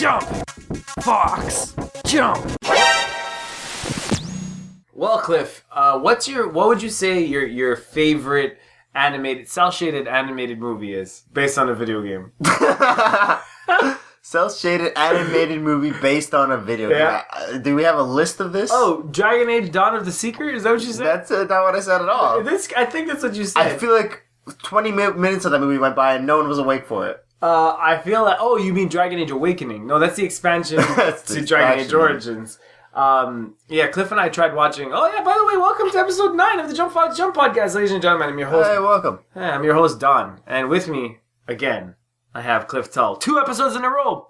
Jump! Fox! Jump! Well, Cliff, what would you say your favorite animated, cel-shaded animated movie is, based on a video game? Cel-shaded animated movie based on a video game. Yeah. Do we have a list of this? Oh, Dragon Age Dawn of the Seeker? Is that what you said? That's not what I said at all. I think that's what you said. I feel like 20 minutes of that movie went by and no one was awake for it. I feel like... Oh, you mean Dragon Age Awakening. No, that's the expansion to Dragon Age Origins. Yeah, Cliff and I tried watching... Oh, yeah, by the way, welcome to episode 9 of the JumpFoxJump podcast, ladies and gentlemen. I'm your host... Hey, welcome. Yeah, I'm your host, Don. And with me, again, I have Cliff Tull. 2 episodes in a row.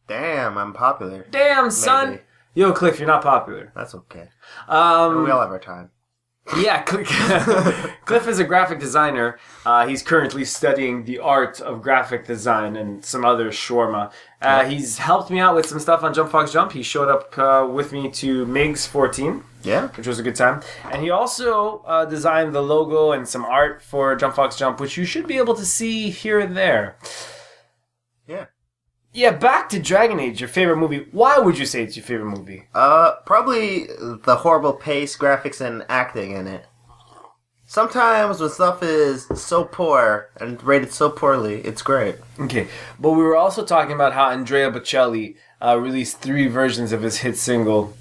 Damn, I'm popular. Damn, son. Maybe. Yo, Cliff, you're not popular. That's okay. We We all have our time. Yeah, Cliff is a graphic designer. He's currently studying the art of graphic design and some other shawarma. He's helped me out with some stuff on JumpFoxJump. He showed up with me to MIGS 14. Yeah. Which was a good time. And he also designed the logo and some art for JumpFoxJump, which you should be able to see here and there. Yeah. Yeah, back to Dragon Age, your favorite movie. Why would you say it's your favorite movie? Probably the horrible pace, graphics, and acting in it. Sometimes when stuff is so poor and rated so poorly, it's great. Okay, but we were also talking about how Andrea Bocelli released 3 versions of his hit single.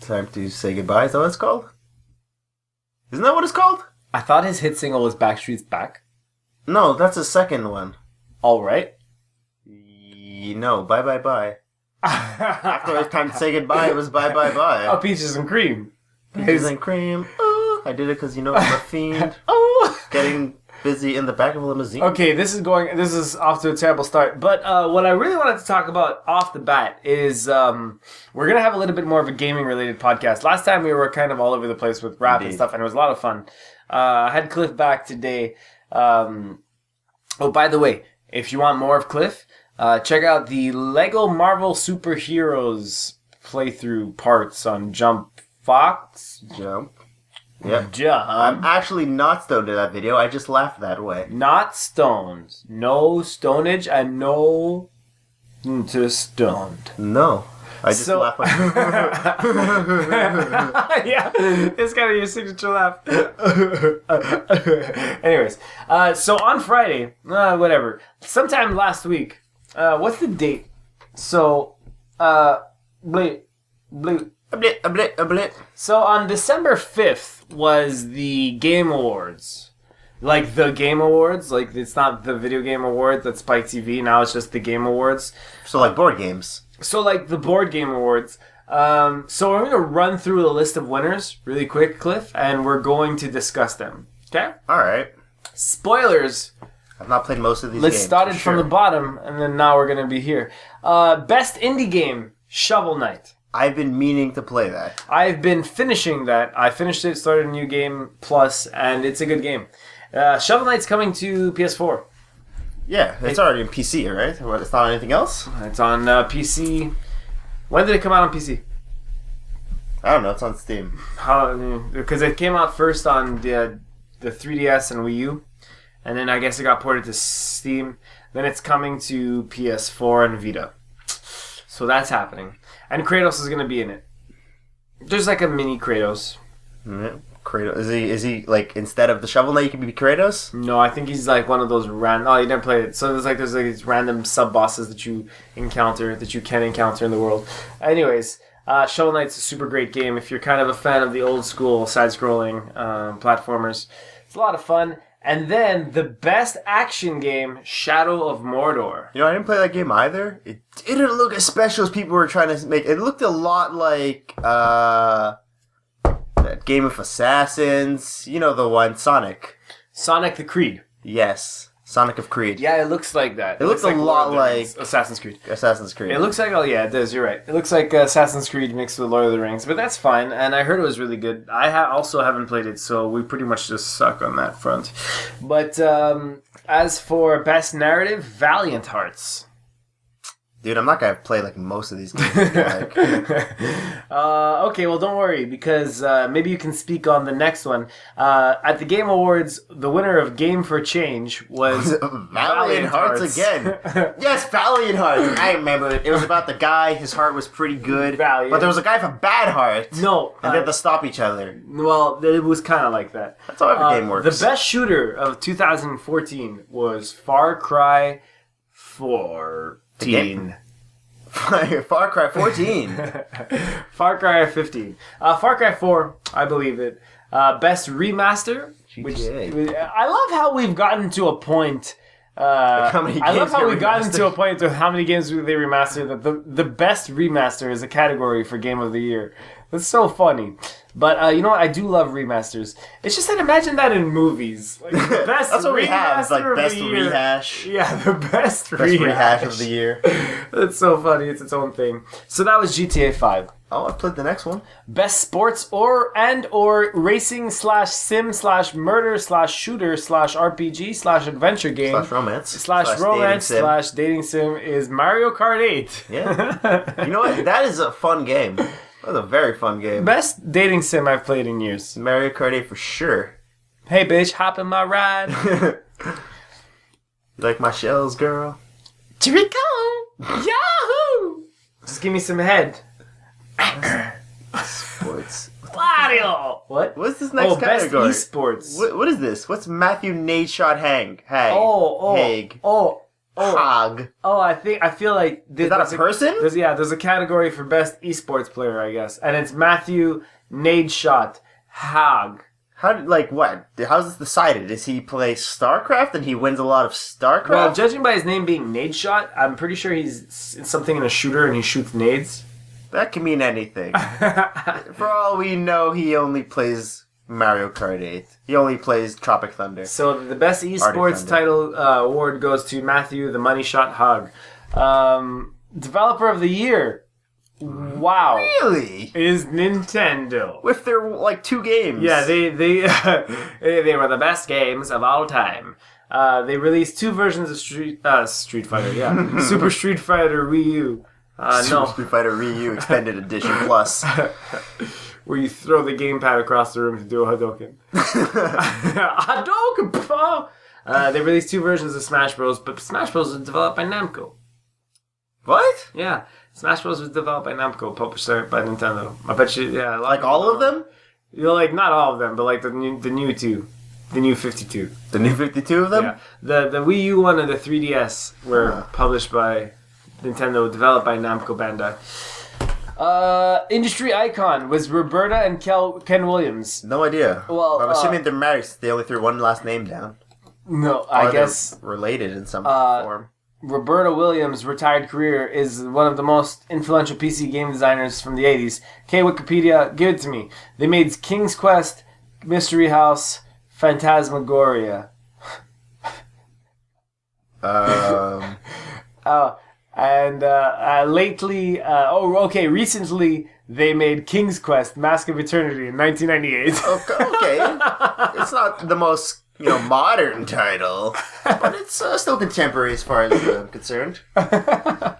Time to say goodbye, is that what it's called? Isn't that what it's called? I thought his hit single was Backstreet's Back. No, that's the second one. All right. No, bye bye bye. After it was time to say goodbye, it was bye bye bye. Oh, Peaches and Cream. Peaches and Cream. Ooh, I did it because I'm a fiend. Oh. Getting busy in the back of a limousine. Okay, this is off to a terrible start. But what I really wanted to talk about off the bat is we're gonna have a little bit more of a gaming related podcast. Last time we were kind of all over the place with rap and stuff, and it was a lot of fun. I had Cliff back today. Oh, by the way, if you want more of Cliff, check out the Lego Marvel Superheroes playthrough parts on JumpFoxJump. Yep. Jump. I'm actually not stoned in that video. I just laughed that way. Not stoned. No stonage and no to stoned. No. I just laughed. Yeah, it's kind of your signature laugh. Anyways, so on Friday, whatever, sometime last week, what's the date? So, So on December 5th was the Game Awards. Like the Game Awards, like it's not the video game awards that's Spike TV, now it's just the Game Awards. So like board games. So like the board game awards. So we're going to run through the list of winners really quick, Cliff, and we're going to discuss them. Okay? Alright. Spoilers. I've not played most of these Let's games. start it from the bottom, and then now we're going to be here. Best indie game, Shovel Knight. I've been meaning to play that. I've been finishing that. I finished it, started a new game, plus, and it's a good game. Shovel Knight's coming to PS4. Yeah, it's already on PC, right? It's not on anything else? It's on PC. When did it come out on PC? I don't know, it's on Steam. Because it came out first on the 3DS and Wii U, and then I guess it got ported to Steam. Then it's coming to PS4 and Vita. So that's happening. And Kratos is going to be in it. There's like a mini Kratos. Mm-hmm. Kratos. Is he like, instead of the Shovel Knight, you can be Kratos? No, I think he's like one of those random... Oh, you never played it. So there's like these random sub-bosses that you encounter, that you can encounter in the world. Anyways, Shovel Knight's a super great game. If you're kind of a fan of the old school side-scrolling platformers, it's a lot of fun. And then the best action game, Shadow of Mordor. You know, I didn't play that game either. It didn't look as special as people were trying to make. It looked a lot like that game of Assassins. You know the one, Sonic. Sonic the Creed. Yes. Sonic of Creed. Yeah, it looks like that. It looks a lot like Assassin's Creed. Assassin's Creed. It looks like, oh yeah, it does, you're right. It looks like Assassin's Creed mixed with Lord of the Rings, but that's fine, and I heard it was really good. I also haven't played it, so we pretty much just suck on that front. But as for Best Narrative, Valiant Hearts. Dude, I'm not gonna play like most of these games. Like, okay, well, don't worry, because maybe you can speak on the next one. At the Game Awards, the winner of Game for Change was Valiant Hearts again. Yes, Valiant Hearts. I remember it. It was about the guy. His heart was pretty good. Valiant. But there was a guy with a bad heart. No. And they had to stop each other. Well, it was kind of like that. That's how every game works. The best shooter of 2014 was Far Cry 14. Far Cry 14. Far Cry 15. Far Cry 4, I believe it. Best remaster. GTA. Which, I love how we've gotten to a point. I love how we've gotten to a point with how many games they remastered that the best remaster is a category for Game of the Year. That's so funny. But you know what? I do love remasters. It's just that imagine that in movies. Like, the best That's what we have. It's like remaster of best the year. rehash. Yeah, the best rehash of the year. That's so funny. It's its own thing. So that was GTA 5. Oh, I played the next one. Best sports or racing /sim /murder /shooter /RPG /adventure game /romance /dating sim is Mario Kart 8. Yeah. You know what? That is a fun game. That was a very fun game. Best dating sim I've played in years. Mario Kart 8 for sure. Hey bitch, hop in my ride. You like my shells, girl? Here we go. Yahoo! Just give me some head. Sports. Mario! What? What's this next category? Best esports. What is this? What's Matthew Nadeshot Haig? Haig. Hag. Hog. Oh, I feel like... Is that a person? There's a category for best esports player, I guess. And it's Matthew Nadeshot Hag. What? How's this decided? Does he play StarCraft and he wins a lot of StarCraft? Well, judging by his name being Nadeshot, I'm pretty sure he's something in a shooter and he shoots nades. That can mean anything. For all we know, he only plays Mario Kart 8. He only plays Tropic Thunder. So the best esports title award goes to Matthew the Money Shot Hug. Developer of the Year. Wow. Really? Is Nintendo. With their, 2 games. Yeah, they were the best games of all time. They released 2 versions of Street Fighter, yeah. Super Street Fighter WiiU. Super Street Fighter WiiU Extended Edition Plus. Where you throw the gamepad across the room to do a Hadouken. Hadouken! They released 2 versions of Smash Bros., but Smash Bros. Was developed by Namco. What? Yeah. Smash Bros. Was developed by Namco, published by Nintendo. I bet you, yeah. All of them? You know, not all of them, but the new 2. The new 52. The new 52 of them? Yeah. The Wii U one and the 3DS were published by Nintendo, developed by Namco Bandai. Industry icon was Roberta and Ken Williams. No idea. Well, I'm assuming they're married. They only threw one last name down. No, I guess related in some form. Roberta Williams' retired career is one of the most influential PC game designers from the 80s. Okay, Wikipedia, give it to me. They made King's Quest, Mystery House, Phantasmagoria. Recently they made King's Quest, Mask of Eternity in 1998. Okay. It's not the most, modern title, but it's still contemporary as far as I'm concerned. The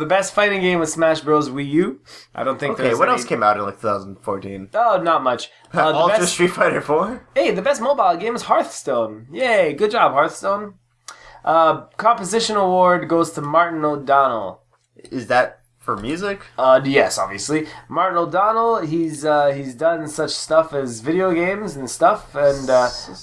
best fighting game was Smash Bros. Wii U. I don't think Okay, what else came out in 2014? Oh, not much. Ultra Street Fighter 4? Hey, the best mobile game is Hearthstone. Yay, good job, Hearthstone. Composition award goes to Martin O'Donnell. Is that for music? Yes, obviously. Martin O'Donnell, he's done such stuff as video games and stuff, and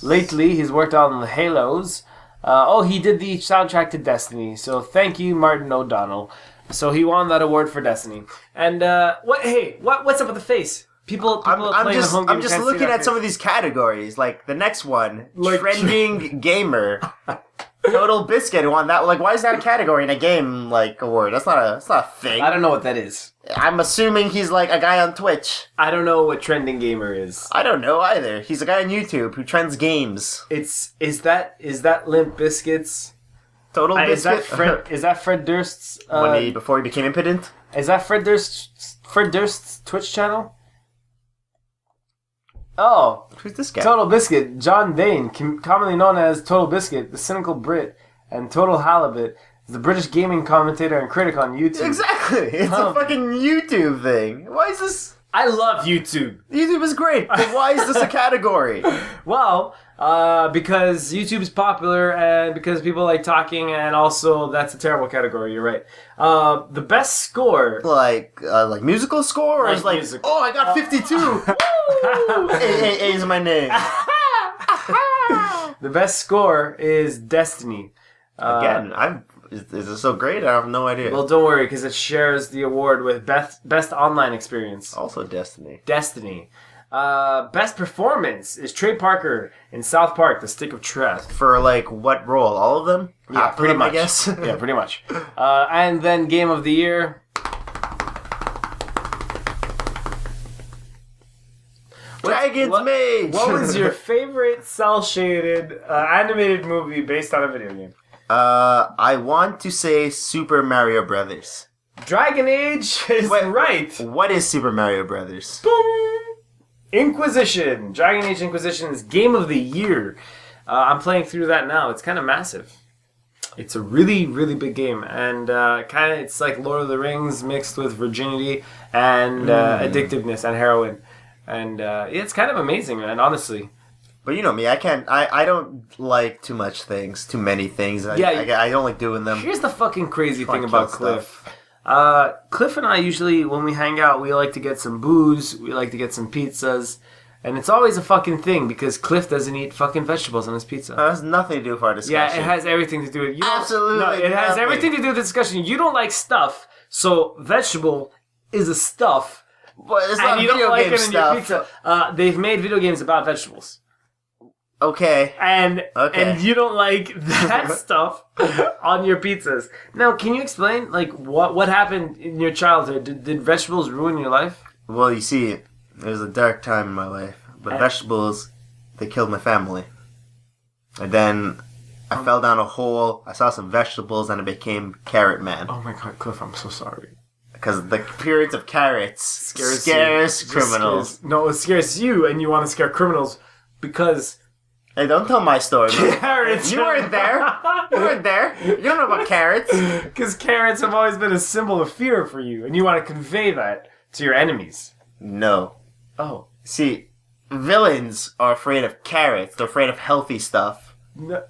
lately he's worked on the Halos. He did the soundtrack to Destiny, so thank you, Martin O'Donnell. So he won that award for Destiny. And, what's up with the face? People I'm playing the home game. I'm just looking at some of these categories, like the next one, trending gamer. Total Biscuit won that. Why is that a category in a game award? That's not a thing. I don't know what that is. I'm assuming he's a guy on Twitch. I don't know what trending gamer is. I don't know either. He's a guy on YouTube who trends games. Is that Limp Bizkit's? Total Biscuit. Is that Fred Durst's? Before he became impotent. Is that Fred Durst's Twitch channel? Oh, who's this guy? Total Biscuit, John Dane, commonly known as Total Biscuit, the cynical Brit, and Total Halibut, He's the British gaming commentator and critic on YouTube. Exactly. It's a fucking YouTube thing. Why is this? I love YouTube. YouTube is great, but why is this a category? Well, because YouTube's popular and because people like talking, and also that's a terrible category. You're right. The best score, Like musical score, or Like is like, music. oh, I got 52. Woo! A is my name. the best score is Destiny. Again, is this so great? I have no idea. Well, don't worry, because it shares the award with best online experience. Also Destiny. Destiny. Best performance is Trey Parker in South Park: The Stick of Truth. For like what role? All of them? Yeah, Half of pretty them, much. I guess. Yeah, pretty much. And then Game of the Year. Dragon's Mage. What was your favorite cel-shaded animated movie based on a video game? I want to say Super Mario Brothers. Dragon Age is right. What is Super Mario Brothers? Boom! Inquisition. Dragon Age Inquisition is Game of the Year. I'm playing through that now. It's kind of massive. It's a really, really big game. And it's like Lord of the Rings mixed with virginity and addictiveness and heroin. And it's kind of amazing, man, honestly. But you know me, I don't like too many things. I don't like doing them. Here's the fucking crazy thing Fuck about kill Cliff. Cliff and I usually, when we hang out, we like to get some booze, we like to get some pizzas, and it's always a fucking thing because Cliff doesn't eat fucking vegetables on his pizza. That has nothing to do with our discussion. Yeah, it has everything to do with... Absolutely No, it has nothing. everything to do with the discussion. You don't like stuff, so vegetable is a stuff, But it's and not you video don't like game it in your stuff. pizza. They've made video games about vegetables. Okay. And Okay. you don't like that stuff on your pizzas. Now, can you explain what happened in your childhood? Did vegetables ruin your life? Well, you see, it was a dark time in my life. But vegetables, they killed my family. And then I fell down a hole, I saw some vegetables, and I became Carrot Man. Oh my god, Cliff, I'm so sorry. Because the appearance of carrots scares criminals. It scares you, and you want to scare criminals because... Hey, don't tell my story, man. Carrots! You weren't there. You weren't there. You don't know about carrots. Because carrots have always been a symbol of fear for you, and you want to convey that to your enemies. No. Oh. See, villains are afraid of carrots. They're afraid of healthy stuff. No.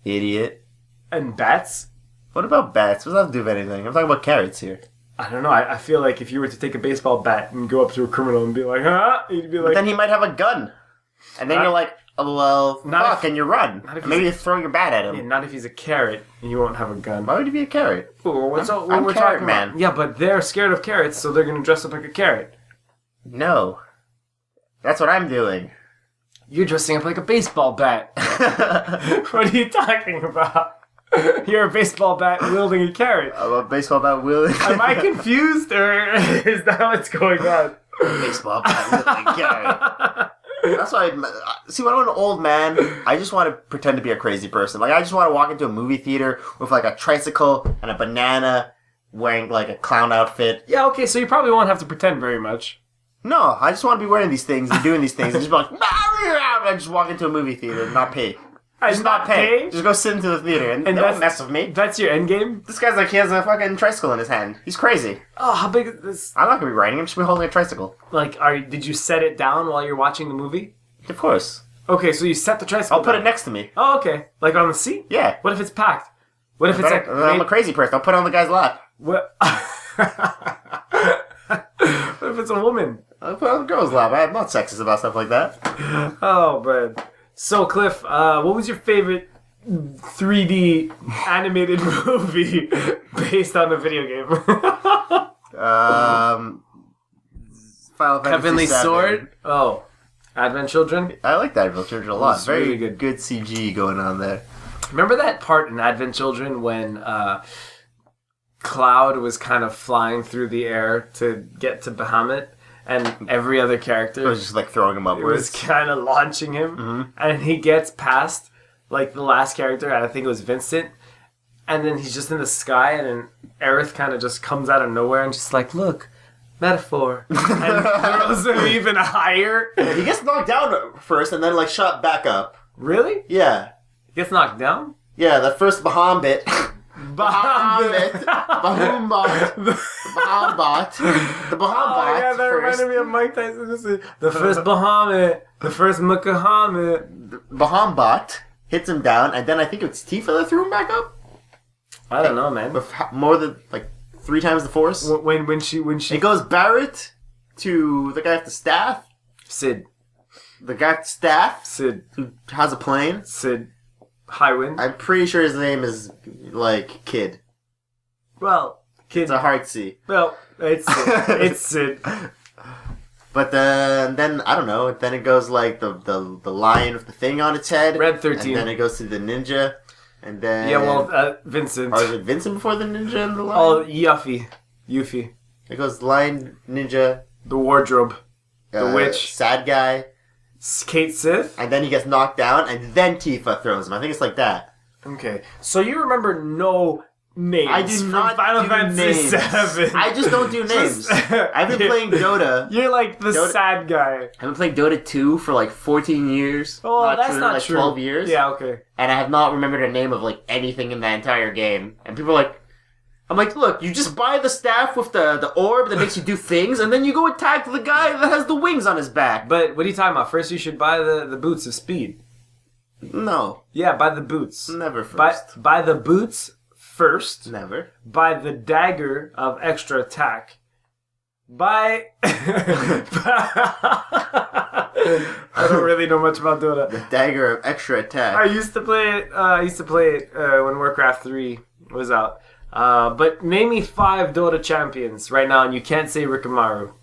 Idiot. And bats? What about bats? What does that have to do with anything? I'm talking about carrots here. I don't know. I feel like if you were to take a baseball bat and go up to a criminal and be like, huh? You'd be like... But then he might have a gun. And then you're like, oh, well, fuck, and you run. Maybe you throw your bat at him. Yeah, not if he's a carrot and you won't have a gun. Why would he be a carrot? Ooh, what's I'm we're Carrot talking Man. about? Yeah, but they're scared of carrots, so they're going to dress up like a carrot. No. That's what I'm doing. You're dressing up like a baseball bat. What are you talking about? You're a baseball bat wielding a carrot. I'm a baseball bat wielding. Am I confused, or is that what's going on? Baseball bat wielding a carrot. That's why. See, when I'm an old man, I just want to pretend to be a crazy person. Like, I just want to walk into a movie theater with like a tricycle and a banana, wearing like a clown outfit. Yeah, okay, so you probably won't have to pretend very much. No, I just want to be wearing these things and doing these things and just be like, and I just walk into a movie theater and not pay. Just not pay. Just go sit into the theater and don't mess with me. That's your end game? This guy's like, he has a fucking tricycle in his hand. He's crazy. Oh, how big is this? I'm not gonna be riding him. I'm just gonna be holding a tricycle. Like, did you set it down while you're watching the movie? Of course. Okay, so you set the tricycle I'll put down. it next to me. Oh, okay. Like on the seat? Yeah. What if it's packed? What if it's like... I'm a crazy person. I'll put it on the guy's lap. What? What if it's a woman? I'll put it on the girl's lap. I'm not sexist about stuff like that. Oh, man. So, Cliff, what was your favorite 3D animated movie based on a video game? Final Fantasy Heavenly VII. Sword? Oh. Advent Children? I like that Advent Children a lot. It's Very really good good. CG going on there. Remember that part in Advent Children when Cloud was kind of flying through the air to get to Bahamut, and every other character It was just like throwing him was upwards. kind of launching him, and he gets past like the last character, I think it was Vincent, and then he's just in the sky, and then Aerith kind of just comes out of nowhere and just like, look, metaphor, and throws him even higher. He gets knocked down first and then like shot back up. Really? Yeah. He gets knocked down? Yeah, the first Bahamut. Bahamut. Bahumbot. The Bahumbot. The Bahumbot. Oh, yeah, that reminded me of Mike Tyson. The first Bahamut. The first Mukahamut. Bahumbot hits him down, and then I think it's Tifa that threw him back up. I don't know, man. With more than, 3 times the force. When she... It goes Barrett to the guy with the staff. Sid. The guy with the staff. Sid. Who has a plane. Sid. Highwind. I'm pretty sure his name is, Kid. Well, Kid. It's a hard C. Well, it's Sid. It's Sid. But then, I don't know, then it goes, the lion with the thing on its head. Red 13. And then it goes to the ninja. And then... Yeah, well, Vincent. Or is it Vincent before the ninja and the lion? Oh, Yuffie. It goes lion, ninja... The wardrobe. The witch. Sad guy. Kate Sith. And then he gets knocked down, and then Tifa throws him. I think it's like that. Okay. So you remember no names I do not from Final do Fantasy names. 7. I just don't do names. I've been playing Dota. You're like the sad guy. I've been playing Dota 2 for 14 years. Oh, that's not true. 12 years. Yeah, okay. And I have not remembered a name of anything in the entire game. And people are I'm like, look, you just buy the staff with the orb that makes you do things, and then you go attack the guy that has the wings on his back. But what are you talking about? First you should buy the boots of speed. No. Yeah, buy the boots. Never first. Buy the boots first. Never. Buy the dagger of extra attack. Buy... I don't really know much about Dota. The dagger of extra attack. I used to play it when Warcraft 3 was out. But name me 5 Dota champions right now, and you can't say Rickamaru.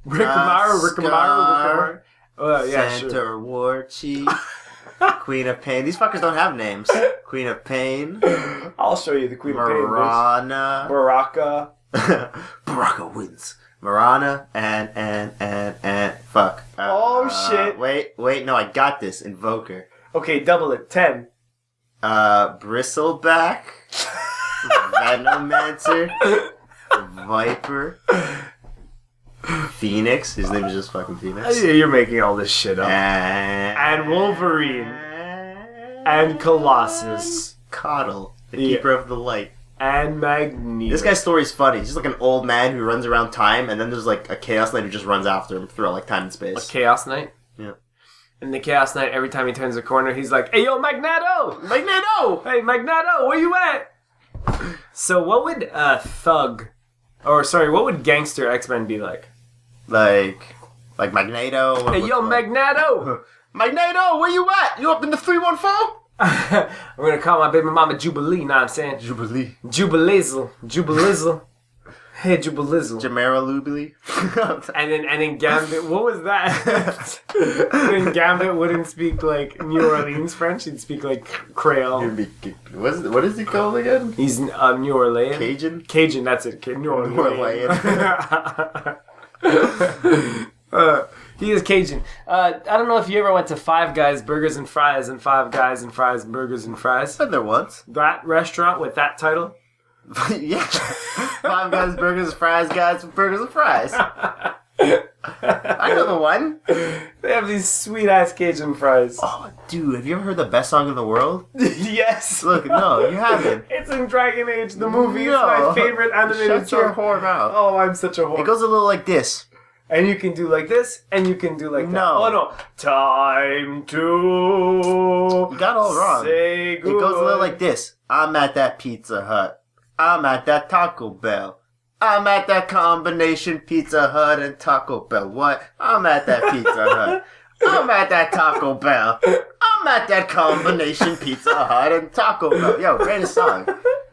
Rickamaru. Oh, yeah, Center sure. War Chief. Queen of Pain. These fuckers don't have names. Queen of Pain. I'll show you the Queen of Pain. Marana. Baraka. Baraka wins. Marana and fuck. Shit. Wait, no, I got this. Invoker. Okay, double it. 10. Bristleback. Venomancer. Viper. Phoenix. His name is just fucking Phoenix. You're making all this shit up. And Wolverine. And Colossus. Coddle. The Keeper of the Light. And Magneto. This guy's story's funny. He's just an old man who runs around time, and then there's a Chaos Knight who just runs after him throughout time and space. A Chaos Knight? Yeah. And the Chaos Knight, every time he turns a corner, he's like, "Hey, yo, Magneto! Magneto! Hey, Magneto, where you at?" So what would what would gangster X-Men be like? Like Magneto. Hey, yo, Magneto! Magneto, where you at? You up in the 314? I'm gonna call my baby mama Jubilee, know what I'm saying? Jubilizzle. Hey, Jubilizzle. Jamera Lubili. and then Gambit, what was that? And then Gambit wouldn't speak New Orleans French, he'd speak Creole. What is he called again? He's New Orleans. Cajun, that's it. New Orleans. He is Cajun. I don't know if you ever went to Five Guys Burgers and Fries and Five Guys and Fries Burgers and Fries. Been there once. That restaurant with that title? Yeah. Five Guys Burgers, Fries Guys, Burgers and Fries. I know the one. They have these sweet ass Cajun fries. Oh, dude, have you ever heard the best song in the world? Yes. Look, no, you haven't. It's in Dragon Age, the movie. No. It's my favorite animated song. Shut your whore mouth. Oh, I'm such a whore. It goes a little like this. And you can do like this, and you can do like that. No. Oh, no. Time to... You got it all wrong. Say good. It goes a little like this. I'm at that Pizza Hut. I'm at that Taco Bell. I'm at that combination Pizza Hut and Taco Bell. What? I'm at that Pizza Hut. I'm at that Taco Bell. I'm at that combination Pizza Hut and Taco Bell. Yo, greatest song.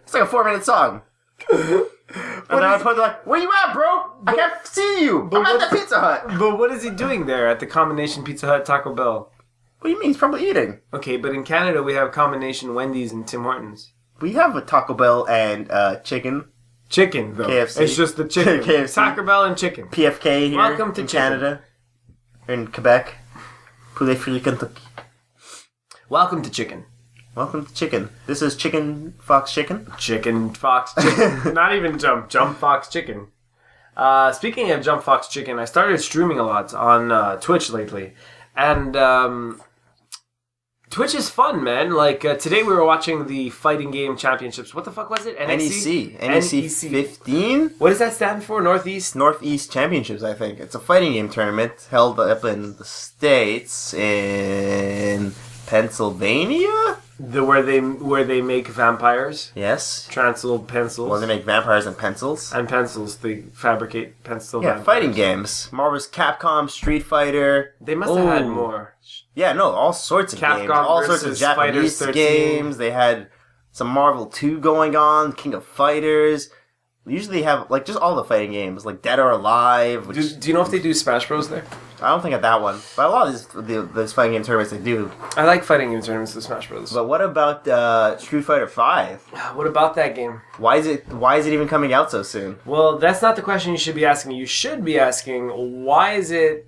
It's like a 4-minute song. And then I put where you at, bro? I can't see you. I'm at the Pizza Hut. But what is he doing there at the combination Pizza Hut Taco Bell? What do you mean? He's probably eating. Okay, but in Canada we have combination Wendy's and Tim Hortons. We have a Taco Bell and chicken. Chicken, though. KFC. It's just the chicken. KFC. Taco Bell and chicken. PFK here Welcome to in Canada. In Quebec. Poulet frit Kentucky. Welcome to chicken. Welcome to chicken. This is Chicken Fox Chicken. Chicken Fox Chicken. Not even Jump Fox Chicken. Speaking of Jump Fox Chicken, I started streaming a lot on Twitch lately. And Twitch is fun, man. Like, today we were watching the fighting game championships. What the fuck was it? NEC 15? What does that stand for? Northeast Championships, I think. It's a fighting game tournament held up in the States, in Pennsylvania? Where they make vampires. Yes. Transl pencils. Well, they make vampires and pencils. And pencils. They fabricate pencil Yeah, vampires. fighting games. Marvel's Capcom, Street Fighter. They must have had more. Yeah, no, all sorts of games. All sorts of Japanese games. They had some Marvel 2 going on, King of Fighters. They usually have, like, just all the fighting games, like Dead or Alive. Which, do you know if they do Smash Bros there? I don't think at that one. But a lot of these fighting game tournaments, they do. I like fighting game tournaments with Smash Bros. But what about Street Fighter 5? What about that game? Why is it even coming out so soon? Well, that's not the question you should be asking. You should be asking, why is it...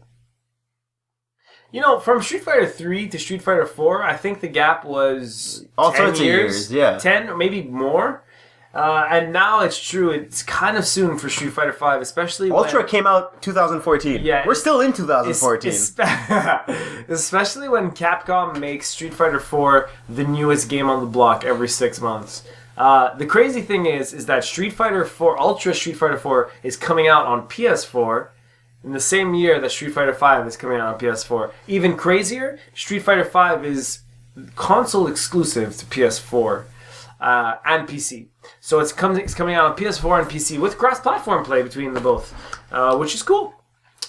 You know, from Street Fighter 3 to Street Fighter 4, I think the gap was all 10 sorts of years, yeah. 10 or maybe more. And now it's true, it's kind of soon for Street Fighter 5, especially Ultra came out 2014. Yeah, we're still in 2014. Especially when Capcom makes Street Fighter 4 the newest game on the block every 6 months. The crazy thing is that Street Fighter 4, Ultra Street Fighter 4 is coming out on PS4 in the same year that Street Fighter 5 is coming out on PS4. Even crazier, Street Fighter 5 is console exclusive to PS4 and PC. So it's coming out on PS4 and PC with cross-platform play between the both, which is cool.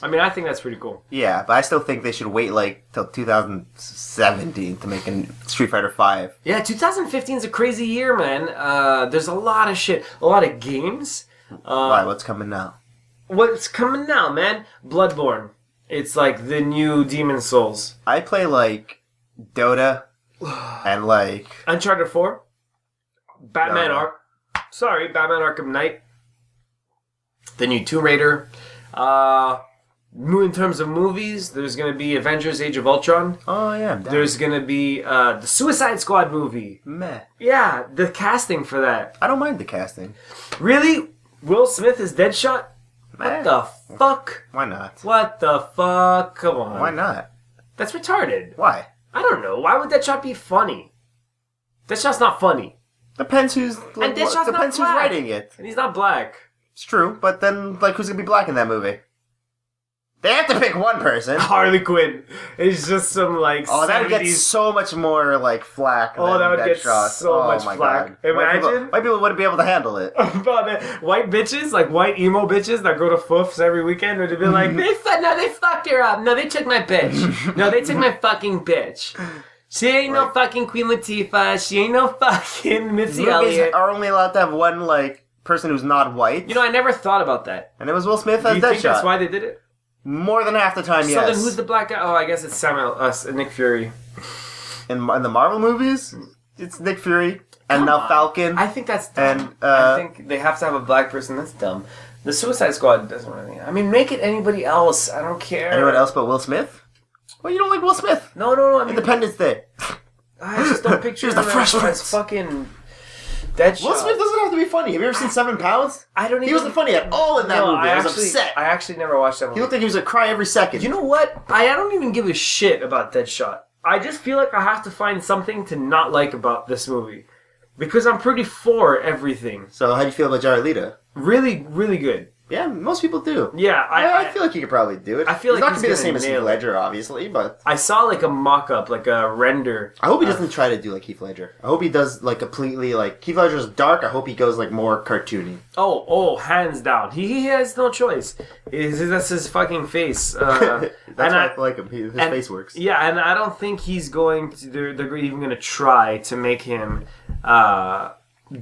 I mean, I think that's pretty cool. Yeah, but I still think they should wait till 2017 to make a Street Fighter 5. Yeah, 2015 is a crazy year, man. There's a lot of shit, a lot of games. Why? What's coming now? What's coming now, man? Bloodborne. It's like the new Demon Souls. I play like Dota and like Uncharted 4. Batman Arkham Knight. The new Tomb Raider. In terms of movies, there's going to be Avengers Age of Ultron. Oh, yeah. There's going to be the Suicide Squad movie. Meh. Yeah, the casting for that. I don't mind the casting. Really? Will Smith is Deadshot? What the fuck? Why not? What the fuck? Come on. Why not? That's retarded. Why? I don't know. Why would Deadshot be funny? Deadshot's not funny. Depends who's writing it. And he's not black. It's true, but then who's gonna be black in that movie? They have to pick one person. Harley Quinn. It's just some that would get so much more flack. Oh, that would get so much flack. God. Imagine white people wouldn't be able to handle it. White bitches, like white emo bitches that go to foofs every weekend, would be like, they fucked her up. No, they took my bitch. No, they took my fucking bitch. She ain't no fucking Queen Latifah. She ain't no fucking Missy Elliott. Are only allowed to have one person who's not white. You know, I never thought about that. And it was Will Smith as Deadshot. Do you think that's why they did it? More than half the time, yes. So then who's the black guy? Oh, I guess it's Nick Fury. In the Marvel movies, it's Nick Fury and now Falcon. I think that's dumb. I think they have to have a black person. That's dumb. The Suicide Squad doesn't really... I mean, make it anybody else. I don't care. Anyone else but Will Smith? Well, you don't like Will Smith. No. I mean, Independence Day. I just don't picture him as fucking... Deadshot. Will Smith doesn't have to be funny. Have you ever seen 7 Pounds? He wasn't funny at all in that movie. I was upset. I actually never watched that movie. He looked like he was going to cry every second. You know what? I don't even give a shit about Deadshot. I just feel like I have to find something to not like about this movie. Because I'm pretty for everything. So how do you feel about Jared Leto? Really, really good. Yeah, most people do. Yeah, I feel like he could probably do it. I feel like he's not going to be the same as Heath Ledger, obviously, but... I saw a mock-up, a render. I hope he doesn't try to do like Heath Ledger. I hope he does completely Heath Ledger's dark. I hope he goes more cartoony. Oh, hands down. He has no choice. That's his fucking face. That's why I like him. His face works. Yeah, and I don't think he's going to... They're even going to try to make him...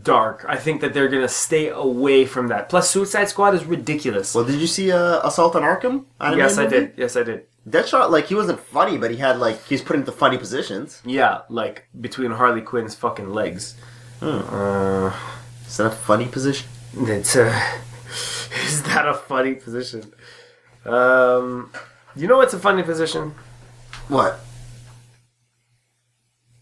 dark. I think that they're gonna stay away from that. Plus, Suicide Squad is ridiculous. Well, did you see Assault on Arkham? Yes, I did. Deadshot, he wasn't funny, but he was put into funny positions. Yeah, between Harley Quinn's fucking legs. Is that a funny position? Is that a funny position? You know what's a funny position? What?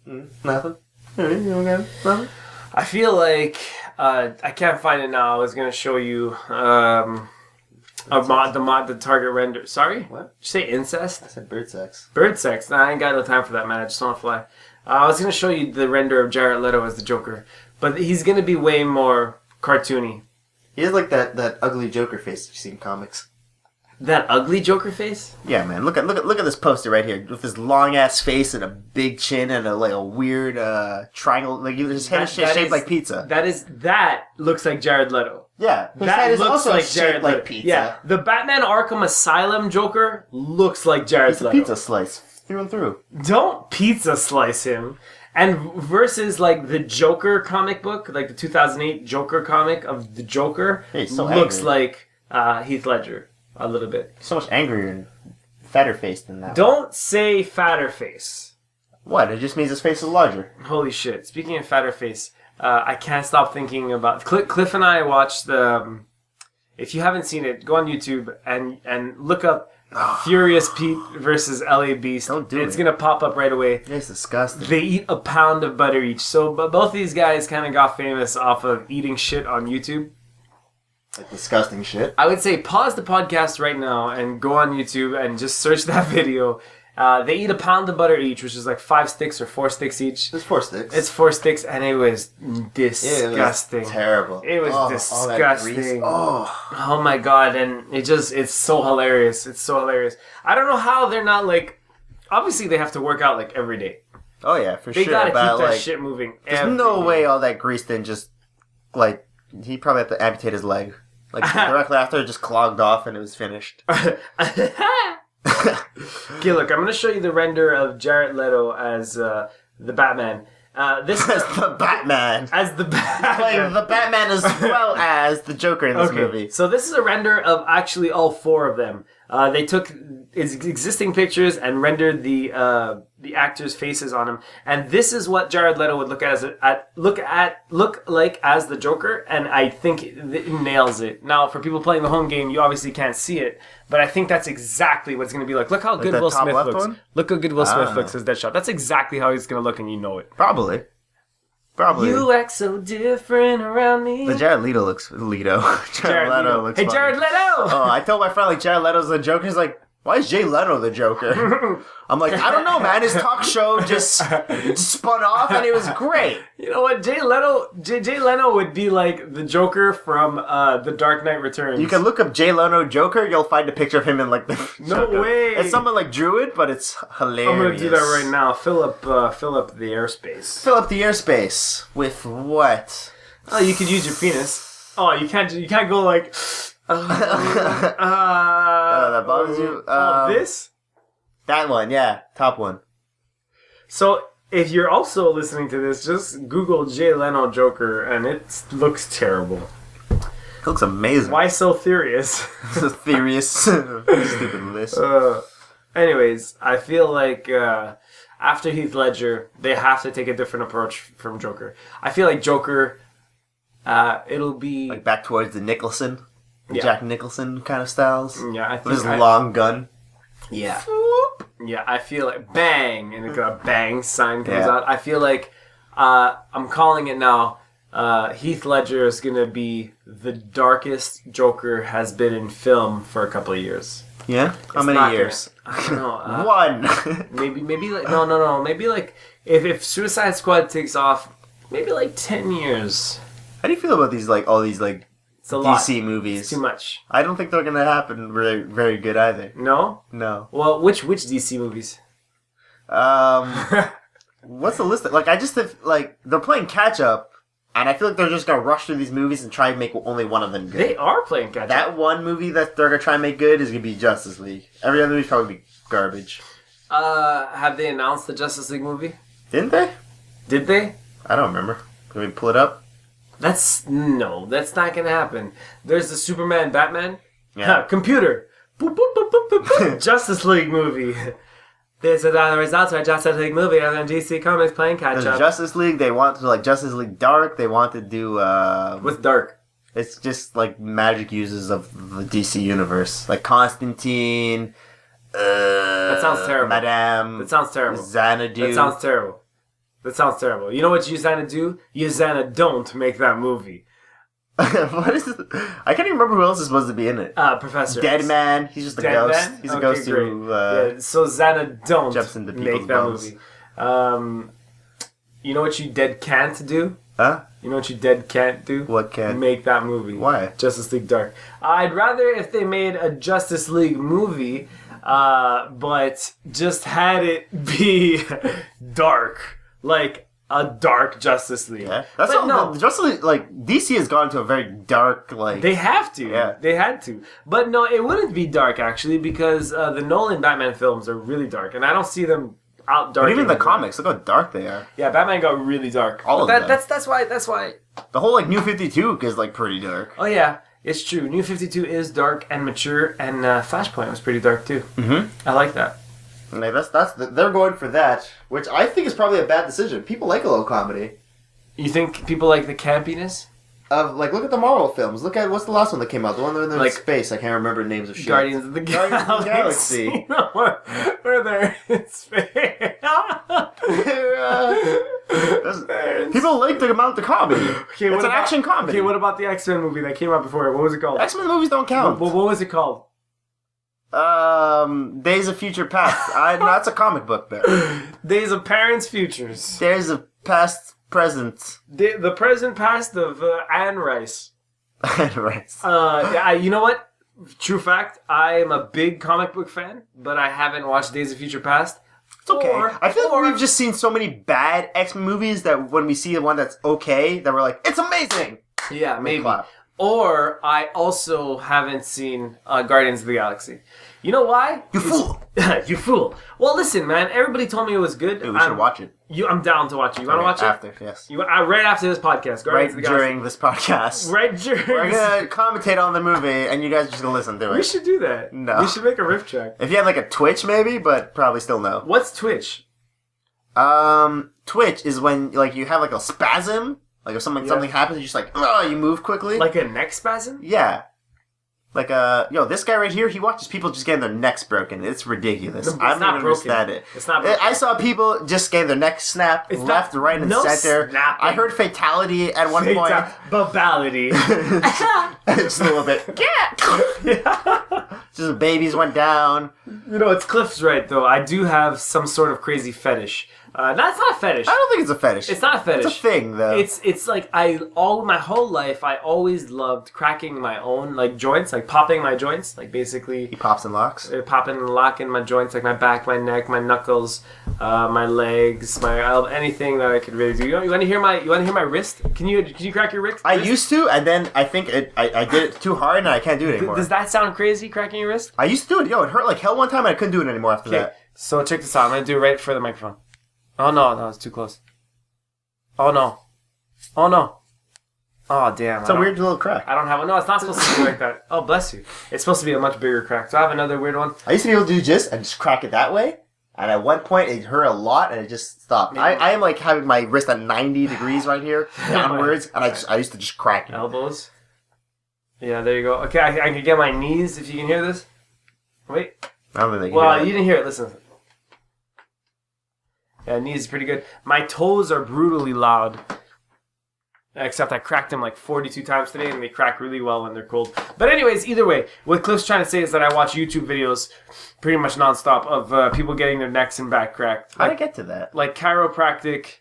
Nothing. Nothing. I feel like I can't find it now. I was gonna show you the target render. Sorry, what? Did you say incest? I said bird sex. Bird sex. Nah, I ain't got no time for that, man. I just want to fly. I was going to show you the render of Jared Leto as the Joker, but he's going to be way more cartoony. He has like that ugly Joker face that you see in comics. That ugly Joker face? Yeah, man. Look at this poster right here with his long ass face and a big chin and a weird triangle. Like his head is shaped like pizza. That looks like Jared Leto. Yeah, his head is also like Jared Leto. Like pizza. Yeah, the Batman Arkham Asylum Joker looks like Jared Leto. It's a pizza slice through and through. Don't pizza slice him. And versus like the Joker comic book, like the 2008 Joker comic of the Joker, looks like Heath Ledger. A little bit. So much angrier and fatter face than that. Don't say fatter face. What? It just means his face is larger. Holy shit. Speaking of fatter face, I can't stop thinking about... Cliff and I watched the... if you haven't seen it, go on YouTube and look up Furious Pete versus LA Beast. Don't do it. It's going to pop up right away. It's disgusting. They eat a pound of butter each. So both these guys kind of got famous off of eating shit on YouTube. Like disgusting shit. I would say pause the podcast right now and go on YouTube and just search that video. They eat a pound of butter each, which is like 5 sticks or 4 sticks each. It's 4 sticks. It's 4 sticks, and it was disgusting. It was terrible. It was disgusting. Oh my god, and it's so hilarious. It's so hilarious. I don't know how they're not like, obviously they have to work out like every day. Oh yeah, for sure. They gotta keep that like, shit moving. There's no way all that grease didn't just like, he probably had to amputate his leg. Like, directly after, it just clogged off and it was finished. Okay, look, I'm going to show you the render of Jared Leto as the Batman. This is the Batman. As the Batman. Like, the Batman as well as the Joker in this movie. So this is a render of actually all 4 of them. They took his existing pictures and rendered the actors' faces on them, and this is what Jared Leto would look like as the Joker, and I think it nails it. Now, for people playing the home game, you obviously can't see it, but I think that's exactly what it's going to be like. Look how good Will Smith looks. Look how good Will Smith looks as Deadshot. That's exactly how he's going to look, and you know it. Probably. You act so different around me. But Jared Leto looks... Jared Leto looks funny. Jared Leto! Oh, I told my friend, like, Jared Leto's the Joker. He's like, why is Jay Leno the Joker? I'm like, I don't know, man. His talk show just spun off, and it was great. You know what? Jay Leno would be like the Joker from The Dark Knight Returns. You can look up Jay Leno Joker. You'll find a picture of him in, like, the No Joker. way. It's someone like drew it, but it's hilarious. I'm going to do that right now. Fill up the airspace. Fill up the airspace. With what? Oh, you could use your penis. Oh, you can't go like... that bothers you? This? That one, yeah. Top one. So, if you're also listening to this, just Google Jay Leno Joker, and it looks terrible. It looks amazing. Why so serious? Serious. Stupid list. Anyways, I feel like after Heath Ledger, they have to take a different approach from Joker. I feel like Joker, it'll be... Like back towards the Nicholson? Jack Nicholson kind of styles. Yeah, I think with his long gun. Yeah. Yeah, I feel like bang, and a bang sign comes out. I feel like I'm calling it now. Heath Ledger is gonna be the darkest Joker has been in film for a couple of years. Yeah, how many years? I don't know. One. maybe like no. Maybe like if Suicide Squad takes off, maybe like 10 years. How do you feel about these all these it's a DC lot. movies? It's too much. I don't think they're gonna happen very, very good either. No? No. Well, which DC movies? What's the list? Like, I just think, like, they're playing catch up, and I feel like they're just gonna rush through these movies and try and make only one of them good. They are playing catch up. That one movie that they're gonna try and make good is gonna be Justice League. Every other movie's probably be garbage. Have they announced the Justice League movie? Didn't they? Did they? I don't remember. Can we pull it up? That's not gonna happen. There's the Superman Batman. Yeah. Computer. Boop, boop, boop, boop, boop, boop. Justice League movie. These are the results of a Justice League movie, and then DC Comics playing catch up. Justice League, they want to Justice League Dark. They want to do What's Dark? It's just like magic uses of the DC universe, like Constantine. That sounds terrible. Madame. That sounds terrible. Xanadu. That sounds terrible. That sounds terrible. You know what Yuzana do? Yuzana don't make that movie. What is it? I can't even remember who else is supposed to be in it. Professor Dead Man. He's just a ghost. He's a ghost who so Xana don't jumps into make people's that bones. movie. You know what you dead can't do? Huh? You know what you dead can't do? What can't? Make that movie. Why? Justice League Dark. I'd rather if they made a Justice League movie, but just had it be dark. Like a dark Justice League. Yeah. That's all. No, Justice League, like DC has gone to a very dark, like. They have to. Yeah. They had to. But no, it wouldn't be dark actually because the Nolan Batman films are really dark, and I don't see them out dark. But even the comics, look how dark they are. Yeah, Batman got really dark. All of them. That's why. The whole like New 52 is like pretty dark. Oh yeah, it's true. New 52 is dark and mature, and Flashpoint was pretty dark too. Mm-hmm. I like that. Like they're going for that, which I think is probably a bad decision. People like a little comedy. You think people like the campiness? Like, look at the Marvel films. Look at what's the last one that came out? The one where they're like, in space. I can't remember the names of shit. Guardians of the Galaxy. Where they're in space. People like the amount of comedy. Okay, it's an action comedy. Okay, what about the X-Men movie that came out before? What was it called? X-Men movies don't count. What was it called? Days of Future Past. No, that's a comic book there. Days of Parents' Futures. Days of Past Present. The present past of Anne Rice. Anne Rice. You know what? True fact, I am a big comic book fan, but I haven't watched Days of Future Past. It's okay. I feel like we've just seen so many bad X-Men movies that when we see the one that's okay, that we're like, it's amazing! Yeah, maybe. Clap. Or I also haven't seen Guardians of the Galaxy. You know why? You fool! You fool. Well, listen, man. Everybody told me it was good. Dude, we should watch it. I'm down to watch it. You want to watch it? After, yes. Right after this podcast. Right during this podcast. Right during. We're going to commentate on the movie, and you guys are just going to listen to it. We should do that. No. We should make a riff track. If you had like a Twitch, maybe, but probably still no. What's Twitch? Twitch is when like you have like a spasm. Like if something happens, you just like, you move quickly. Like a neck spasm? Yeah. Like, this guy right here, he watches people just getting their necks broken. It's ridiculous. I don't even understand it. It's not broken. I saw people just getting their necks snapped left, right, and center. Snapping. I heard fatality at one point. Babality. Just a little bit. Just babies went down. You know, it's Cliff's right, though. I do have some sort of crazy fetish. That's not a fetish. I don't think it's a fetish. It's not a fetish. It's a thing, though. It's like my whole life I always loved cracking my own like joints, like popping my joints, like basically. He pops and locks. Popping and locking my joints, like my back, my neck, my knuckles, my legs, my anything that I could really do. You want to hear my wrist? Can you crack your wrist? I used to, and then I think I did it too hard, and I can't do it anymore. Does that sound crazy? Cracking your wrist? I used to do it. It hurt like hell one time, and I couldn't do it anymore after that. So check this out. I'm gonna do it right for the microphone. Oh no, it's too close. Oh no. Oh damn. It's a weird little crack. I don't have one. No, it's not supposed to be like that. Oh, bless you. It's supposed to be a much bigger crack. So I have another weird one. I used to be able to do this and just crack it that way. And at one point, it hurt a lot, and it just stopped. I am like having my wrist at 90 degrees right here, downwards, and I used to just crack it. Elbows. Yeah, there you go. Okay, I can get my knees if you can hear this. Wait. I don't think they can Well, hear you didn't hear it. Listen. Yeah, knees is pretty good. My toes are brutally loud. Except I cracked them like 42 times today, and they crack really well when they're cold. But anyways, either way, what Cliff's trying to say is that I watch YouTube videos pretty much nonstop of people getting their necks and back cracked. How did I get to that? Like chiropractic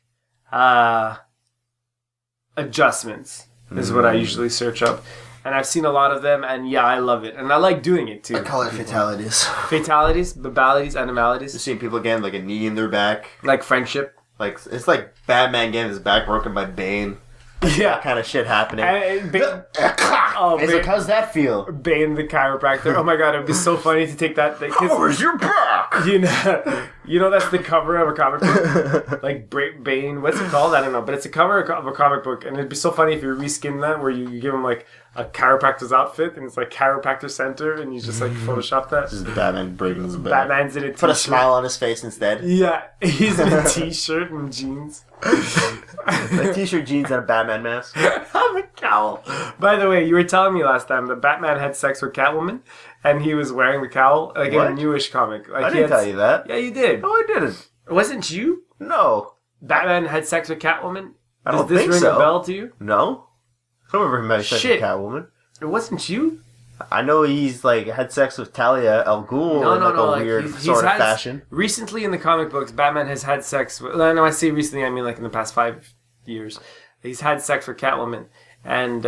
adjustments is what I usually search up. And I've seen a lot of them, and yeah, I love it. And I like doing it, too. I call it fatalities. Fatalities, babalities, animalities. Just seeing people getting like a knee in their back. Like friendship. Like, it's like Batman getting his back broken by Bane. Yeah. That kind of shit happening. Bane, how's that feel? Bane the chiropractor. Oh my god, it would be so funny to take that. How is your back? You know that's the cover of a comic book? Like Bane, what's it called? I don't know. But it's a cover of a comic book. And it'd be so funny if you reskin that where you give him like a chiropractor's outfit and it's like chiropractor center and you just like Photoshop that. Just Batman breaking his back. Batman's in a t-shirt. Put a smile on his face instead. Yeah, he's in a t-shirt and jeans. A t-shirt, jeans, and a Batman mask. I'm a cowl. By the way, you were telling me last time that Batman had sex with Catwoman and he was wearing the cowl like in a newish comic. Like, I didn't tell you that. Yeah, you did. No, I didn't. It wasn't you? No. Batman had sex with Catwoman? I don't Does think this so. ring a bell to you? No. I don't ever had sex with Catwoman. It wasn't you? I know he's like had sex with Talia al Ghul in like a weird sort of fashion. Recently in the comic books, Batman has had sex with... No, I say recently, I mean like in the past 5 years. He's had sex with Catwoman and...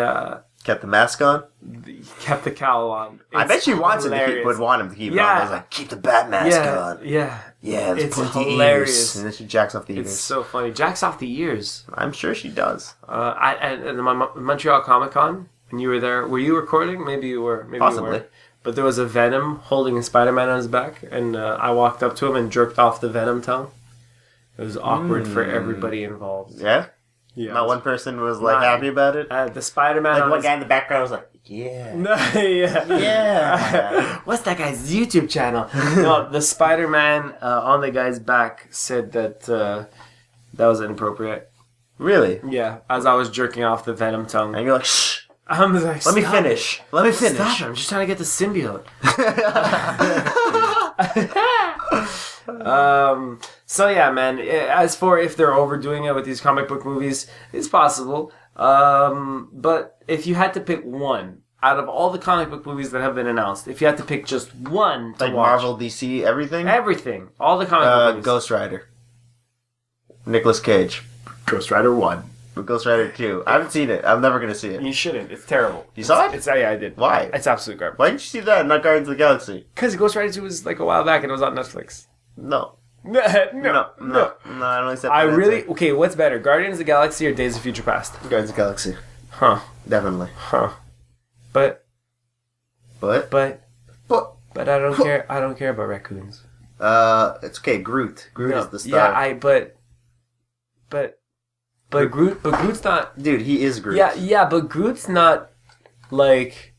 kept the mask on? He kept the cowl on. I bet she would want him to keep it on. I was like, keep the bat mask on. Yeah. Yeah, it's hilarious. And then she jacks off the ears. It's so funny. Jacks off the ears. I'm sure she does. At the Montreal Comic Con, and you were there. Were you recording? Maybe you were. Maybe Possibly. you weren't. But there was a Venom holding a Spider-Man on his back, and I walked up to him and jerked off the Venom tongue. It was awkward for everybody involved. Yeah? Yeah. Not one person was like happy about it? The Spider-Man like one guy in the background was like, yeah. Yeah. What's that guy's YouTube channel? No, the Spider-Man on the guy's back said that that was inappropriate. Really? Yeah, as I was jerking off the Venom tongue. And you're like, shh. I'm like, Let me finish. Let me finish. Stop it. I'm just trying to get the symbiote. So yeah, man. As for if they're overdoing it with these comic book movies, it's possible. But if you had to pick one out of all the comic book movies that have been announced, if you had to pick just one to like watch, Marvel, DC, everything, all the comic book movies. Ghost Rider, Nicolas Cage, Ghost Rider 1, Ghost Rider 2. I haven't seen it. I'm never gonna see it. You shouldn't. It's terrible. You saw it? Yeah, I did. Why? It's absolute garbage. Why didn't you see that? Not Guardians of the Galaxy. Because Ghost Rider 2 was like a while back and it was on Netflix. No. No. I don't accept that. Okay, what's better, Guardians of the Galaxy or Days of Future Past? Guardians of the Galaxy. Huh. Definitely. Huh. But I don't care. I don't care about raccoons. It's okay. Groot is the star. Yeah, but Groot's not. Dude, he is Groot. Yeah, but Groot's not like.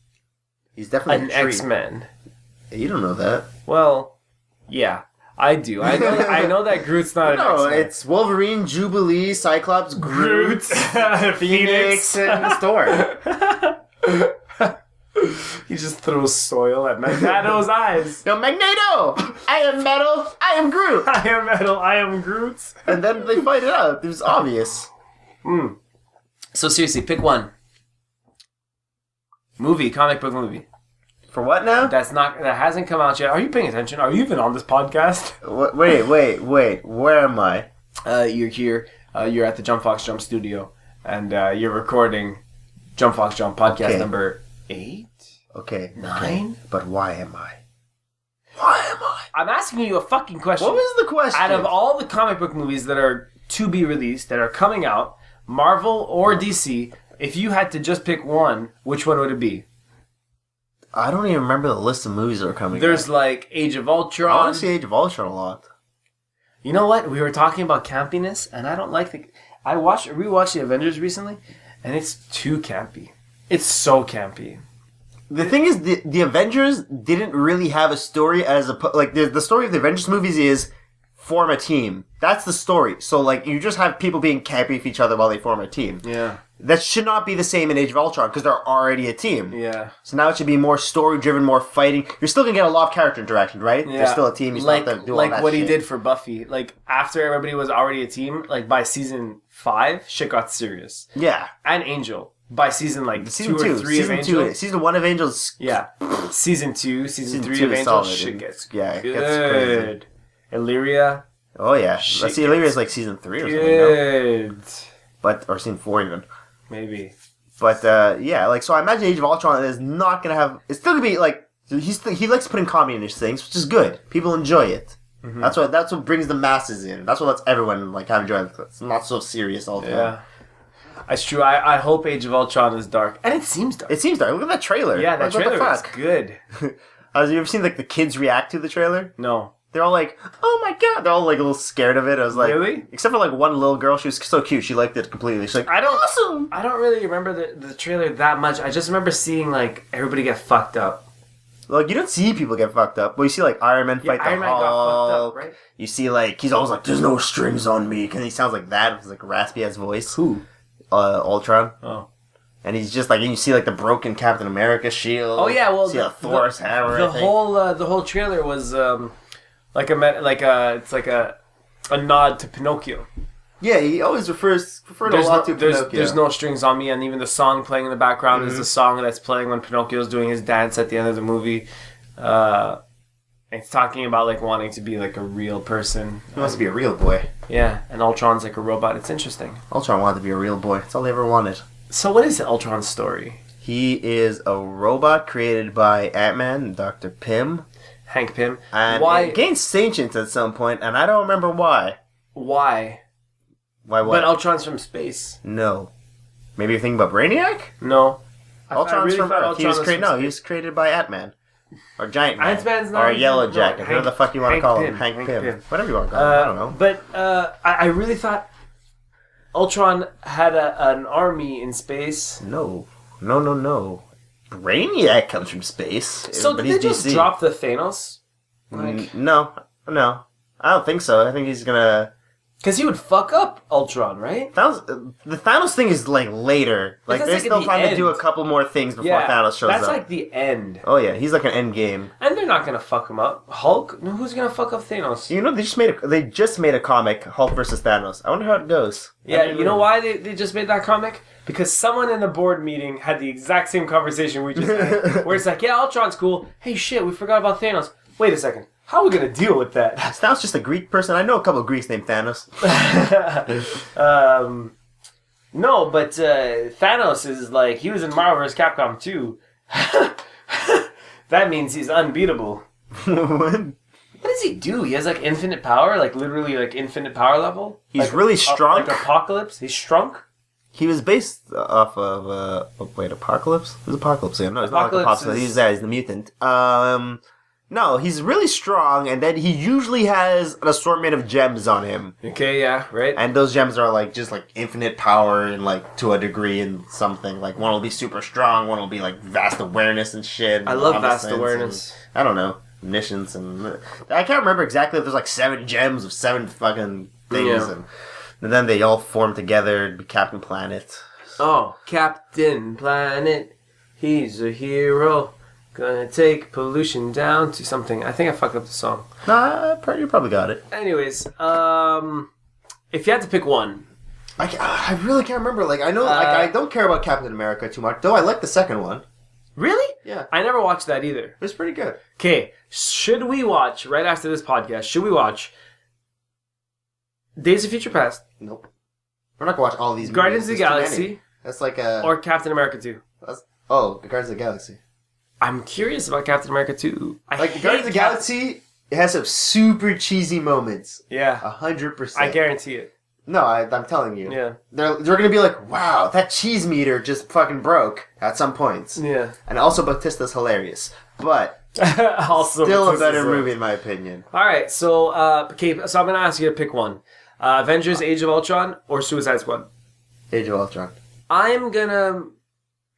He's definitely an X-Men. You don't know that. Well, yeah. I do. I know that Groot's not an X-Men. No, it's Wolverine, Jubilee, Cyclops, Groot, Phoenix, and Storm. He just throws soil at Magneto's eyes. Yo, Magneto! I am metal. I am Groot. I am metal. I am Groot. And then they fight it out. It was obvious. So seriously, pick one. Comic book movie. For what now? That hasn't come out yet. Are you paying attention? Are you even on this podcast? Wait. Where am I? You're here. You're at the JumpFoxJump studio, and you're recording JumpFoxJump podcast number 8. Okay. 9. But why am I? I'm asking you a fucking question. What was the question? Out of all the comic book movies that are to be released, that are coming out, Marvel or DC, if you had to just pick one, which one would it be? I don't even remember the list of movies that are coming out. There's like Age of Ultron. I want to see Age of Ultron a lot. You know what? We were talking about campiness, and I don't like the... I rewatched the Avengers recently, and it's too campy. It's so campy. The thing is, the Avengers didn't really have a story the story of the Avengers movies is form a team. That's the story. So like you just have people being campy with each other while they form a team. Yeah. That should not be the same in Age of Ultron because they're already a team. Yeah. So now it should be more story driven, more fighting. You're still gonna get a lot of character interaction, right? Yeah. They're still a team. You still have to do all that what shit. he did for Buffy. Like after everybody was already a team, like by season 5, shit got serious. Yeah. And Angel. By season 2 or 3 season of Angel. Season 1 of Angel's... Yeah. Season 2, season 3 of Angel, solid. shit gets It good. gets crazy. Illyria. Oh yeah. Let's see, Illyria's like season 3 or something. No? Or season 4 even. Maybe. But so I imagine Age of Ultron is not gonna have... It's still gonna be like... He likes putting comedy in his things, which is good. People enjoy it. Mm-hmm. That's what brings the masses in. That's what lets everyone like have enjoyment. It's not so serious all the time. Yeah. It's true. I hope Age of Ultron is dark. And it seems dark. It seems dark. Look at that trailer. Yeah, that trailer is good. Have you ever seen like the kids react to the trailer? No. They're all like, oh my god. They're all like a little scared of it. I was like... Really? Except for like one little girl. She was so cute. She liked it completely. She's like, awesome. I don't really remember the trailer that much. I just remember seeing like everybody get fucked up. Like, you don't see people get fucked up. Well, you see, like, Iron Man fight the Hulk. Got fucked up, right? You see, like, he's always like, there's no strings on me. Because he sounds like that. With, like, a raspy-ass voice. Who? Ultron. Oh. And he's just, like, and you see, like, the broken Captain America shield. Oh, yeah, well... You see a Thor's hammer, the whole trailer was, it's like a nod to Pinocchio. Yeah, he always referred a lot to Pinocchio. There's no strings on me, and even the song playing in the background is the song that's playing when Pinocchio's doing his dance at the end of the movie. It's talking about like wanting to be like a real person. He wants to be a real boy. Yeah, and Ultron's like a robot. It's interesting. Ultron wanted to be a real boy. That's all he ever wanted. So what is Ultron's story? He is a robot created by Ant-Man and Dr. Pym. Hank Pym. And it gained sentience at some point, and I don't remember why. Why? Why what? But Ultron's from space. No. Maybe you're thinking about Brainiac? No. Ultron's from Earth. He was created by Ant-Man. Or Giant Man. Ant-Man's not or Yellow Jacket. Whatever the fuck you want to call him. Hank Pym. Whatever you want to call him. I don't know. But I really thought Ultron had an army in space. No. Brainiac comes from space. So did they just drop the Thanos? No. I don't think so. I think he's gonna... Because he would fuck up Ultron, right? The Thanos thing is like later. Like they're still trying to do a couple more things before Thanos shows up. That's like the end. Oh yeah, he's like an end game. And they're not gonna fuck him up. Hulk? Who's gonna fuck up Thanos? You know, they just made a comic, Hulk versus Thanos. I wonder how it goes. Yeah, you know why they just made that comic? Because someone in the board meeting had the exact same conversation we just had. Where it's like, yeah, Ultron's cool. Hey shit, we forgot about Thanos. Wait a second. How are we going to deal with that? Is Thanos just a Greek person? I know a couple of Greeks named Thanos. No, but Thanos is like, he was in Marvel vs. Capcom 2. That means he's unbeatable. What does he do? He has like infinite power? Like literally like infinite power level? He's like, really strong. Like Apocalypse? He's strong? He was based off of, Apocalypse? It was Apocalypse. Yeah, no, he's not like Apocalypse. He's the mutant. No, he's really strong, and then he usually has an assortment of gems on him. Okay, yeah, right. And those gems are like just like infinite power and like to a degree and something. Like one will be super strong, one will be like vast awareness and shit. I love vast awareness. I don't know, omniscience and I can't remember exactly if there's like 7 gems of 7 fucking things, and then they all form together to be Captain Planet. Oh, Captain Planet, he's a hero. Gonna take pollution down to something. I think I fucked up the song. Nah, you probably got it. Anyways, if you had to pick one, I really can't remember. Like I know, I don't care about Captain America too much. Though I like the second one. Really? Yeah. I never watched that either. It was pretty good. Okay, should we watch right after this podcast? Should we watch Days of Future Past? Nope. We're not gonna watch all these. Guardians of the Galaxy. That's like a or Captain America 2. Guardians of the Galaxy. I'm curious about Captain America 2. Like, the Guardians of the Galaxy, it has some super cheesy moments. Yeah. 100%. I guarantee it. No, I'm telling you. Yeah. They're going to be like, wow, that cheese meter just fucking broke at some points. Yeah. And also Bautista's hilarious. But also still a better movie in my opinion. Alright, so I'm going to ask you to pick one. Avengers Age of Ultron or Suicide Squad? Age of Ultron. I'm going to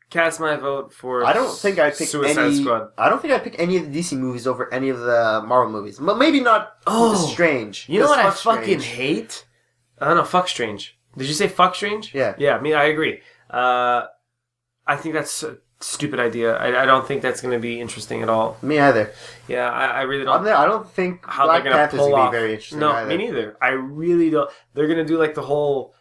cast my vote for I don't think I'd pick Suicide Squad. I don't think I'd pick any of the DC movies over any of the Marvel movies. But maybe not Strange. You know what I fucking hate? I don't know, fuck Strange. Did you say fuck Strange? Yeah. Yeah, I agree. I think that's a stupid idea. I don't think that's going to be interesting at all. Me either. Yeah, I really don't. I don't think how Black they're going to pull off. Be very interesting No, either. Me neither. I really don't. They're going to do like the whole...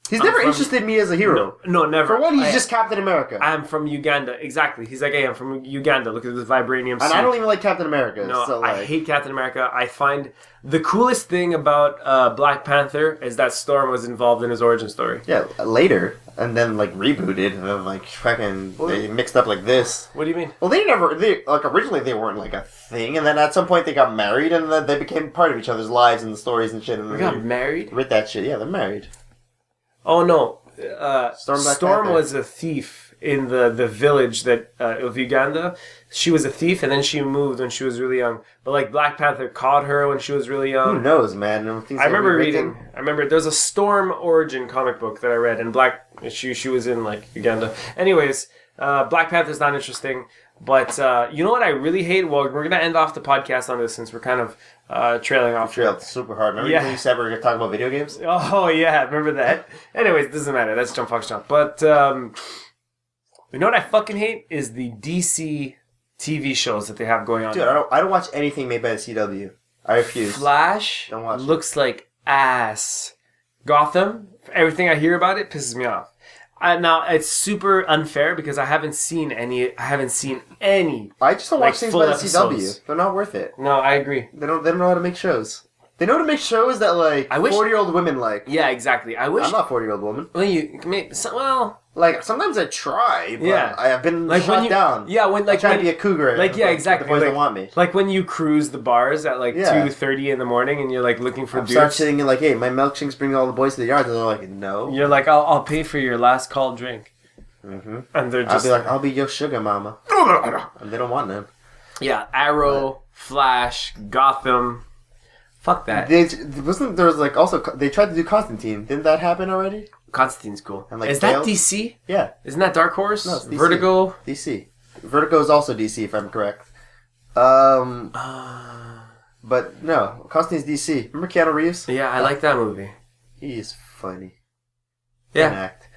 He's never interested me as a hero. No, never. For one, he's just Captain America. I'm from Uganda. Exactly. He's like, hey, I'm from Uganda. Look at this vibranium suit. And I don't even like Captain America. No, so I hate Captain America. I find the coolest thing about Black Panther is that Storm was involved in his origin story. Yeah, later. And then, like, rebooted. And then, like, fucking... They mixed up like this. What do you mean? Well, originally they weren't, like, a thing. And then at some point they got married. And then they became part of each other's lives and the stories and shit. And they got married? With that shit. Yeah, they're married. Oh, no. Storm was a thief in the village that of Uganda. She was a thief, and then she moved when she was really young. But like Black Panther caught her when she was really young. Who knows, man? I remember reading. There's a Storm origin comic book that I read, and she was in like Uganda. Anyways, Black Panther's not interesting. But you know what I really hate? Well, we're gonna end off the podcast on this since we're kind of trailing off. Trailed super hard. Remember when you said we were gonna talk about video games? Oh yeah, remember that. Anyways, doesn't matter. That's JumpFoxJump. But you know what I fucking hate is the DC TV shows that they have going on. Dude, I don't watch anything made by the CW. I refuse. Flash don't watch looks like ass. Gotham, everything I hear about it pisses me off. Now it's super unfair because I haven't seen any. I just don't watch things by the CW. They're not worth it. No, I agree. They don't know how to make shows. They know how to make shows that 40-year-old women like. Yeah, exactly. I wish. I'm not a 40-year-old woman. Well, like sometimes I try, but I have been shot down. Yeah, when I try to be a cougar. Exactly. The boys don't want me. Like when you cruise the bars at 2:30 in the morning and you're looking for beers. Start sitting and hey, my milkshake's bringing all the boys to the yard, and they're like, no. You're like, I'll pay for your last call drink. Mm-hmm. And they're just. I'll be your sugar mama. And they don't want them. Yeah, Arrow, Flash, Gotham. Fuck that. They tried to do Constantine. Didn't that happen already? Constantine's cool. And, is that DC? Yeah. Isn't that Dark Horse? No, it's DC. Vertigo? DC. Vertigo is also DC, if I'm correct. But no, Constantine's DC. Remember Keanu Reeves? Yeah, I like that movie. He's funny. Yeah. Can act.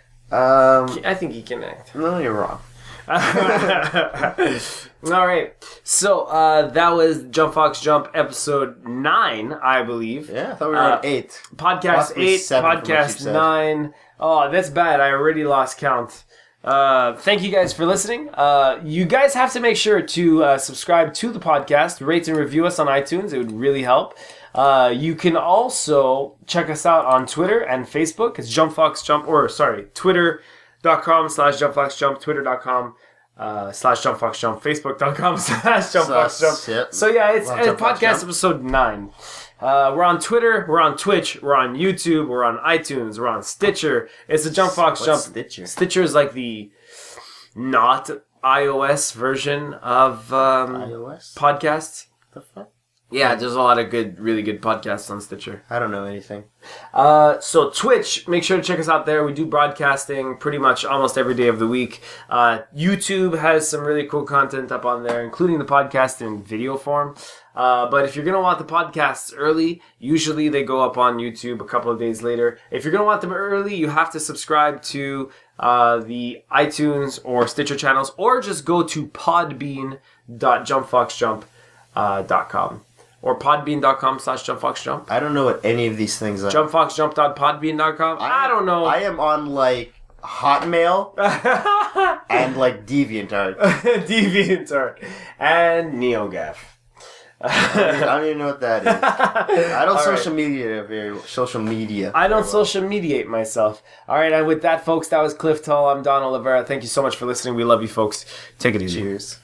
I think he can act. No, you're wrong. Alright, so that was Jump Fox Jump episode 9, I believe. Yeah, I thought we were on 8. Podcast Possibly 8, 7 podcast 9. Oh, that's bad. I already lost count. Thank you guys for listening. You guys have to make sure to subscribe to the podcast, rate and review us on iTunes. It would really help. You can also check us out on Twitter and Facebook. It's JumpFoxJump, Twitter.com/JumpFoxJump, Twitter.com /JumpFoxJump, Facebook.com /JumpFoxJump. So yeah, it's podcast episode 9. We're on Twitter, we're on Twitch, we're on YouTube, we're on iTunes, we're on Stitcher. It's the Jump Fox Jump. Stitcher? Stitcher is like the not iOS version of iOS podcasts. The fuck? Yeah, there's a lot of really good podcasts on Stitcher. I don't know anything. So Twitch, make sure to check us out there. We do broadcasting pretty much almost every day of the week. YouTube has some really cool content up on there, including the podcast in video form. But if you're going to want the podcasts early, usually they go up on YouTube a couple of days later. If you're going to want them early, you have to subscribe to the iTunes or Stitcher channels, or just go to podbean.jumpfoxjump.com. Or podbean.com /jumpfoxjump. I don't know what any of these things are. Jumpfoxjump.podbean.com. I don't know. I am on Hotmail and DeviantArt. DeviantArt. And NeoGAF. I don't even know what that is. I don't social media. I don't social mediate myself. All right, and with that, folks, that was Cliff Tull. I'm Don Oliveira. Thank you so much for listening. We love you, folks. Take it easy. Cheers.